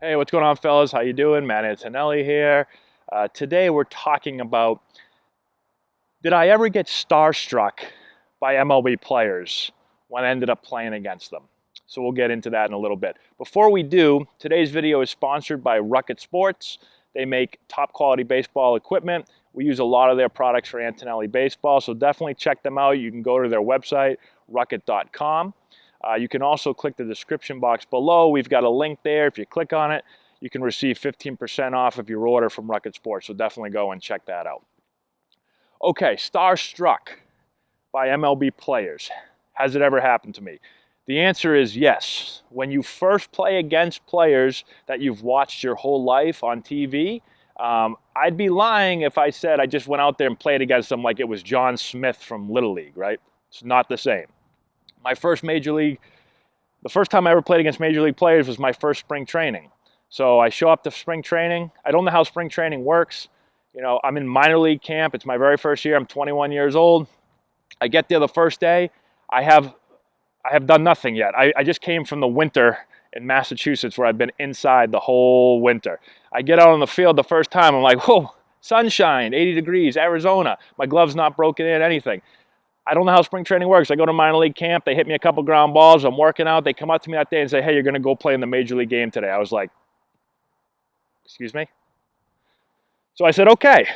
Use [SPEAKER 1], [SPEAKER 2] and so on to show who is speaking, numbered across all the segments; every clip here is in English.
[SPEAKER 1] Hey, what's going on, fellas? How you doing? Matt Antonelli here. Today we're talking about, did I ever get starstruck by MLB players when I ended up playing against them? So we'll get into that in a little bit. Before we do, today's video is sponsored by Rocket Sports. They make top quality baseball equipment. We use a lot of their products for Antonelli Baseball, so definitely check them out. You can go to their website, rocket.com. You can also click the description box below. We've got a link there. If you click on it, you can receive 15% off of your order from Rocket Sports, so definitely go and check that out. Okay, starstruck by MLB players. Has it ever happened to me? The answer is yes. When you first play against players that you've watched your whole life on TV, I'd be lying if I said I just went out there and played against them like it was John Smith from Little League, right? It's not the same. My first major league, the first time I ever played against major league players was my first spring training. So I show up to spring training. I don't know how spring training works. You know, I'm in minor league camp. It's my very first year. I'm 21 years old. I get there the first day. I have done nothing yet. I just came from the winter in Massachusetts where I've been inside the whole winter. I get out on the field the first time. I'm like, whoa, sunshine, 80 degrees, Arizona. My glove's not broken in, anything. I don't know how spring training works. I go to minor league camp. They hit me a couple ground balls. I'm working out. They come up to me that day and say, hey, you're going to go play in the major league game today. I was like, excuse me? So I said, okay.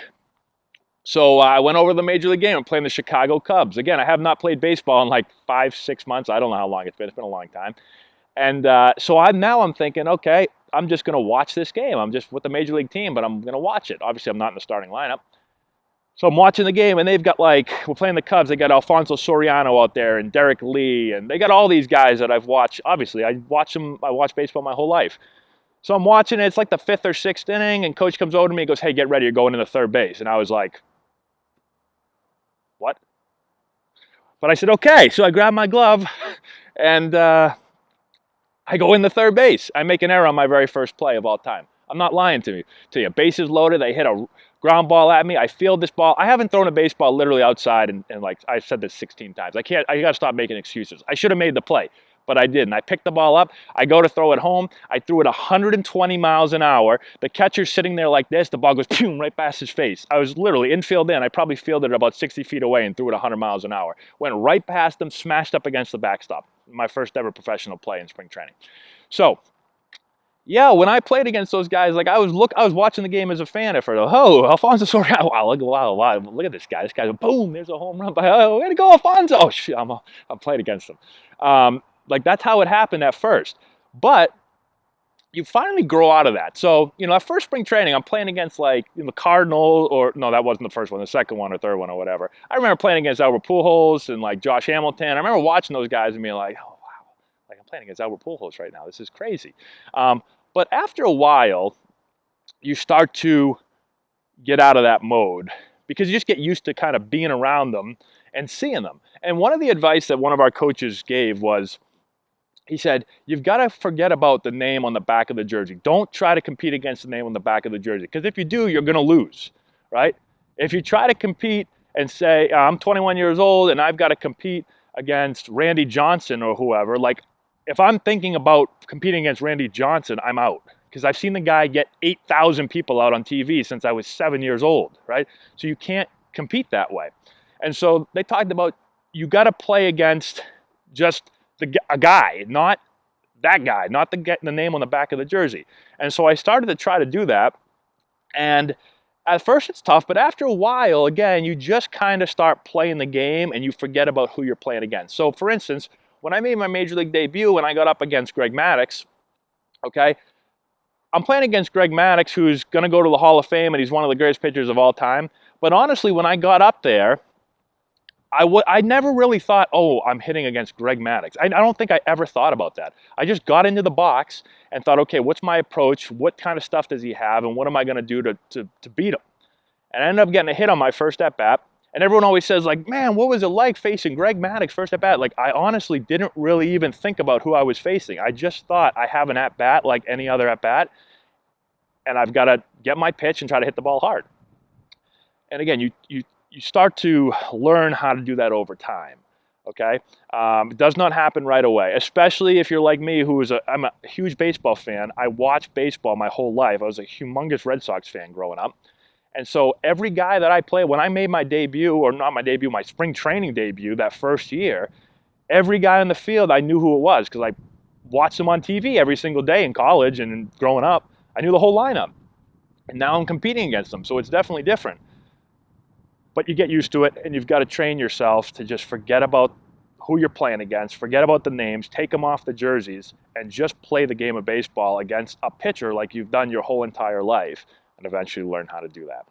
[SPEAKER 1] So I went over to the major league game. I'm playing the Chicago Cubs. Again, I have not played baseball in like 5-6 months. I don't know how long it's been. It's been a long time. And so I'm thinking, okay, I'm just going to watch this game. I'm just with the major league team, but I'm going to watch it. Obviously, I'm not in the starting lineup. So I'm watching the game, and they've got we're playing the Cubs. They got Alfonso Soriano out there and Derek Lee, and they got all these guys that I've watched. Obviously, I watched baseball my whole life. So I'm watching it. It's like the 5th or 6th inning, and coach comes over to me and goes, hey, get ready. You're going into third base. And I was like, what? But I said, okay. So I grab my glove, and I go into third base. I make an error on my very first play of all time. I'm not lying to you. Bases loaded. They hit a ground ball at me. I field this ball. I haven't thrown a baseball literally outside, and like I've said this 16 times. I got to stop making excuses. I should have made the play, but I didn't. I picked the ball up. I go to throw it home. I threw it 120 miles an hour. The catcher's sitting there like this. The ball goes boom, right past his face. I was literally infield in. I probably fielded it about 60 feet away and threw it 100 miles an hour. Went right past him, smashed up against the backstop. My first ever professional play in spring training. So, yeah, when I played against those guys, like I was watching the game as a fan at first. Oh, Alfonso Soriano! Wow, look at this guy! This guy, boom! There's a home run by. Oh, way to go, Alfonso! Oh, shit, I'm playing against him. Like that's how it happened at first, but you finally grow out of that. So at first spring training, I'm playing against the Cardinals, or no, that wasn't the first one, the second one or third one or whatever. I remember playing against Albert Pujols and like Josh Hamilton. I remember watching those guys and being like, oh wow, like I'm playing against Albert Pujols right now. This is crazy. But after a while, you start to get out of that mode because you just get used to kind of being around them and seeing them. And one of the advice that one of our coaches gave was, he said, you've got to forget about the name on the back of the jersey. Don't try to compete against the name on the back of the jersey, because if you do, you're going to lose, right? If you try to compete and say, I'm 21 years old and I've got to compete against Randy Johnson or whoever, like if I'm thinking about competing against Randy Johnson, I'm out, because I've seen the guy get 8,000 people out on TV since I was 7 years old, right? So you can't compete that way. And so they talked about you got to play against just a guy, not that guy, not the name on the back of the jersey. And so I started to try to do that. And at first it's tough, but after a while, again, you just kind of start playing the game and you forget about who you're playing against. So for instance, when I made my major league debut and I got up against Greg Maddux, okay, I'm playing against Greg Maddux, who's going to go to the Hall of Fame, and he's one of the greatest pitchers of all time. But honestly, when I got up there, I never really thought, oh, I'm hitting against Greg Maddux. I don't think I ever thought about that. I just got into the box and thought, okay, what's my approach? What kind of stuff does he have? And what am I going to do to beat him? And I ended up getting a hit on my first at-bat. And everyone always says, like, man, what was it like facing Greg Maddux first at-bat? Like, I honestly didn't really even think about who I was facing. I just thought I have an at-bat like any other at-bat, and I've got to get my pitch and try to hit the ball hard. And again, you start to learn how to do that over time. Okay, it does not happen right away, especially if you're like me, I'm a huge baseball fan. I watched baseball my whole life. I was a humongous Red Sox fan growing up. And so every guy that I played, when I made my debut, or not my debut, my spring training debut that first year, every guy on the field, I knew who it was because I watched them on TV every single day in college and growing up. I knew the whole lineup. And now I'm competing against them, so it's definitely different. But you get used to it, and you've got to train yourself to just forget about who you're playing against, forget about the names, take them off the jerseys, and just play the game of baseball against a pitcher like you've done your whole entire life, and eventually learn how to do that.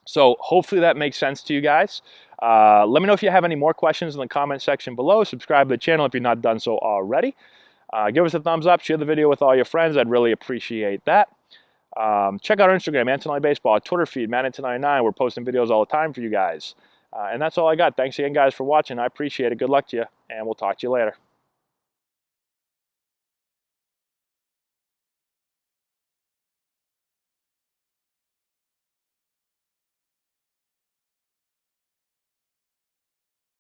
[SPEAKER 1] So hopefully that makes sense to you guys. Let me know if you have any more questions in the comment section below. Subscribe to the channel if you're not done so already. Give us a thumbs up, share the video with all your friends. I'd really appreciate that. Check out our Instagram, Antonelli Baseball, Twitter feed, Matt99. We're posting videos all the time for you guys. And that's all I got. Thanks again, guys, for watching. I appreciate it. Good luck to you, and we'll talk to you later.